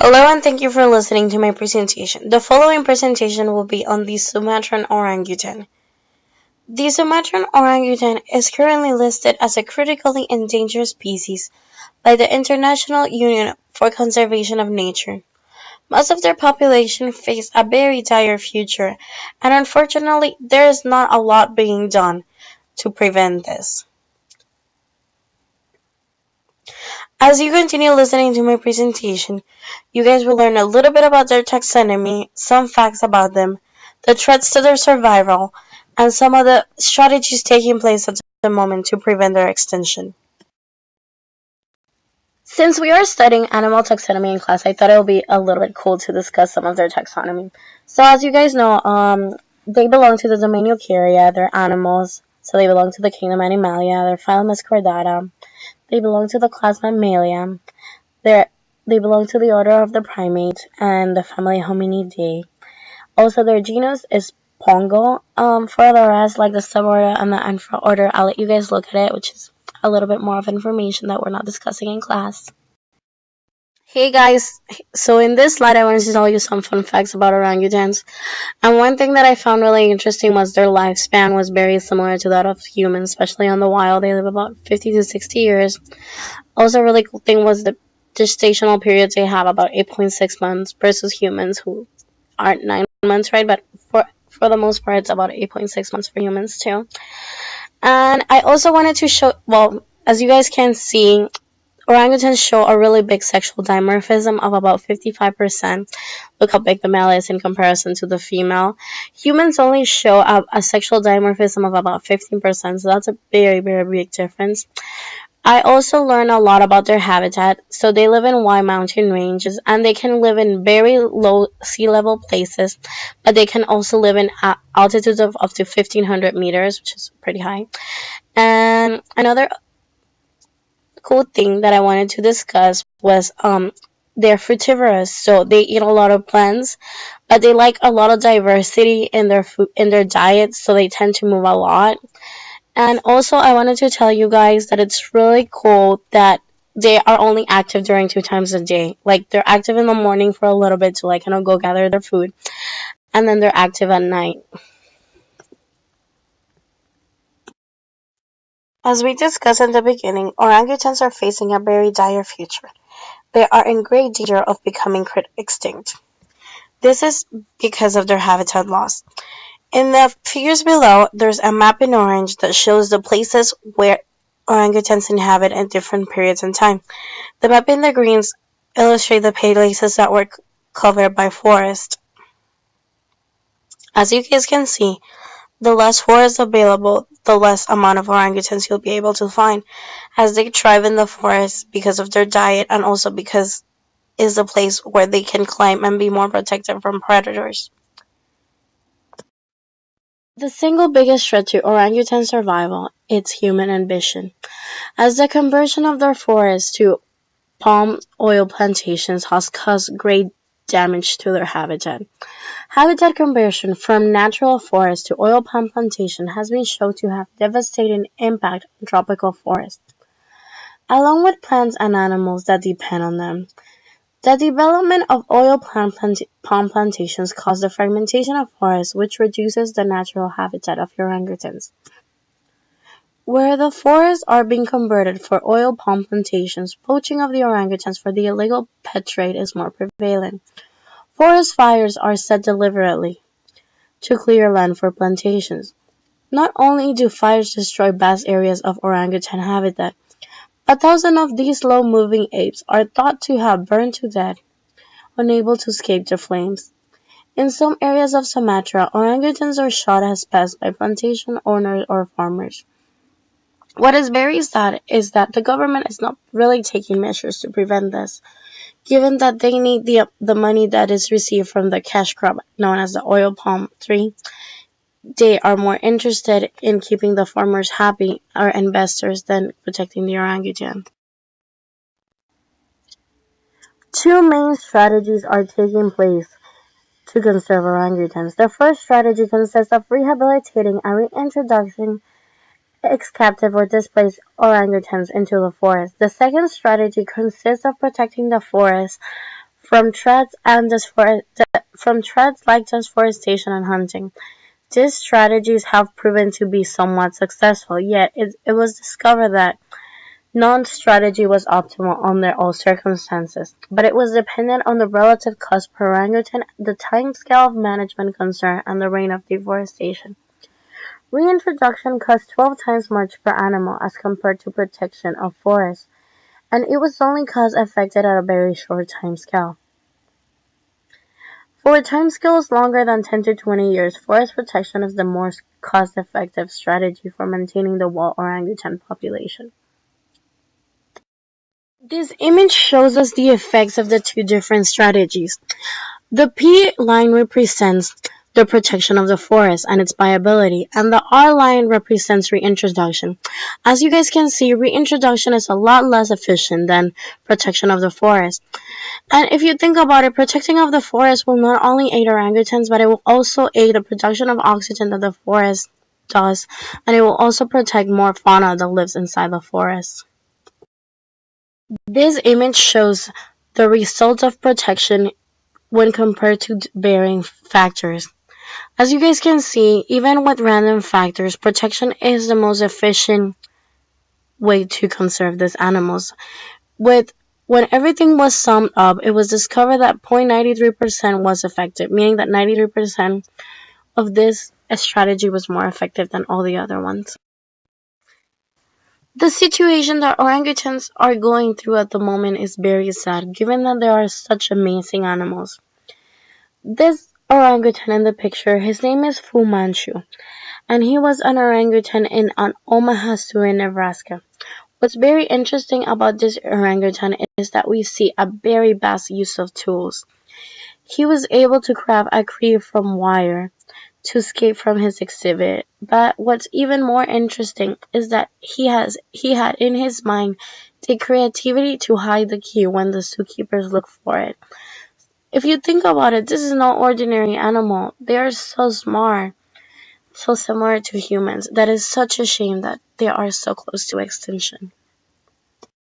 Hello and thank you for listening to my presentation. The following presentation will be on the Sumatran orangutan. The Sumatran orangutan is currently listed as a critically endangered species by the International Union for Conservation of Nature. Most of their population face a very dire future, and unfortunately, there is not a lot being done to prevent this. As you continue listening to my presentation, you guys will learn a little bit about their taxonomy, some facts about them, the threats to their survival, and some of the strategies taking place at the moment to prevent their extinction. Since we are studying animal taxonomy in class, I thought it would be a little bit cool to discuss some of their taxonomy. So as you guys know, they belong to the domain Eukarya, they're animals, so they belong to the kingdom Animalia, their phylum is Chordata. They belong to the class Mammalia. They belong to the order of the primates and the family Hominidae. Also, their genus is Pongo. For the rest, like the suborder and the infraorder, I'll let you guys look at it, which is a little bit more of information that we're not discussing in class. Hey guys, so in this slide I wanted to tell you some fun facts about orangutans. And one thing that I found really interesting was their lifespan was very similar to that of humans, especially on the wild. They live about 50 to 60 years. Also, a really cool thing was the gestational periods they have, about 8.6 months versus humans who aren't 9 months, right? But for the most part, it's about 8.6 months for humans too. And I also wanted to show, well, as you guys can see, orangutans show a really big sexual dimorphism of about 55%. Look how big the male is in comparison to the female. Humans only show a sexual dimorphism of about 15%, so that's a very, very big difference. I also learned a lot about their habitat. So they live in wide mountain ranges and they can live in very low sea level places, but they can also live in altitudes of up to 1500 meters, which is pretty high. And another cool thing that I wanted to discuss was they're fruitivorous, so they eat a lot of plants, but they like a lot of diversity in their food in their diet, so they tend to move a lot. And also, I wanted to tell you guys that it's really cool that they are only active during 2 times a day. Like, they're active in the morning for a little bit to, like, go gather their food, and then they're active at night. As we discussed in the beginning, orangutans are facing a very dire future. They are in great danger of becoming extinct. This is because of their habitat loss. In the figures below, there's a map in orange that shows the places where orangutans inhabit at different periods in time. The map in the greens illustrate the places that were covered by forest. As you guys can see, the less forest available, the less amount of orangutans you'll be able to find, as they thrive in the forest because of their diet and also because it's a place where they can climb and be more protected from predators. The single biggest threat to orangutan survival is human ambition, as the conversion of their forests to palm oil plantations has caused great damage to their habitat. Habitat conversion from natural forest to oil palm plantation has been shown to have devastating impact on tropical forests, along with plants and animals that depend on them. The development of oil palm plantations causes the fragmentation of forests, which reduces the natural habitat of orangutans. Where the forests are being converted for oil palm plantations, poaching of the orangutans for the illegal pet trade is more prevalent. Forest fires are set deliberately to clear land for plantations. Not only do fires destroy vast areas of orangutan habitat, a thousand of these slow-moving apes are thought to have burned to death, unable to escape the flames. In some areas of Sumatra, orangutans are shot as pests by plantation owners or farmers. What is very sad is that the government is not really taking measures to prevent this, given that they need the money that is received from the cash crop known as the oil palm tree. They are more interested in keeping the farmers happy or investors than protecting the orangutan. Two main strategies are taking place to conserve orangutans. The first strategy consists of rehabilitating and reintroducing ex-captive or displaced orangutans into the forest. The second strategy consists of protecting the forest from threats like deforestation and hunting. These strategies have proven to be somewhat successful, yet it was discovered that none strategy was optimal under all circumstances, but it was dependent on the relative cost per orangutan, the timescale of management concern, and the rate of deforestation. Reintroduction cost 12 times much per animal as compared to protection of forests, and it was only cost effective at a very short timescale. For timescales longer than 10 to 20 years, forest protection is the most cost-effective strategy for maintaining the wild orangutan population. This image shows us the effects of the two different strategies. The P line represents the protection of the forest and its viability, and the R line represents reintroduction. As you guys can see, reintroduction is a lot less efficient than protection of the forest. And if you think about it, protecting of the forest will not only aid orangutans, but it will also aid the production of oxygen that the forest does, and it will also protect more fauna that lives inside the forest. This image shows the results of protection when compared to varying factors. As you guys can see, even with random factors, protection is the most efficient way to conserve these animals. When everything was summed up, it was discovered that 0.93% was effective, meaning that 93% of this strategy was more effective than all the other ones. The situation that orangutans are going through at the moment is very sad, given that they are such amazing animals. This orangutan in the picture, his name is Fu Manchu, and he was an orangutan in Omaha Zoo in Nebraska. What's very interesting about this orangutan is that we see a very vast use of tools. He was able to craft a crib from wire to escape from his exhibit, but what's even more interesting is that he had in his mind the creativity to hide the key when the zookeepers look for it. If you think about it, this is no ordinary animal. They are so smart, so similar to humans. That is such a shame that they are so close to extinction.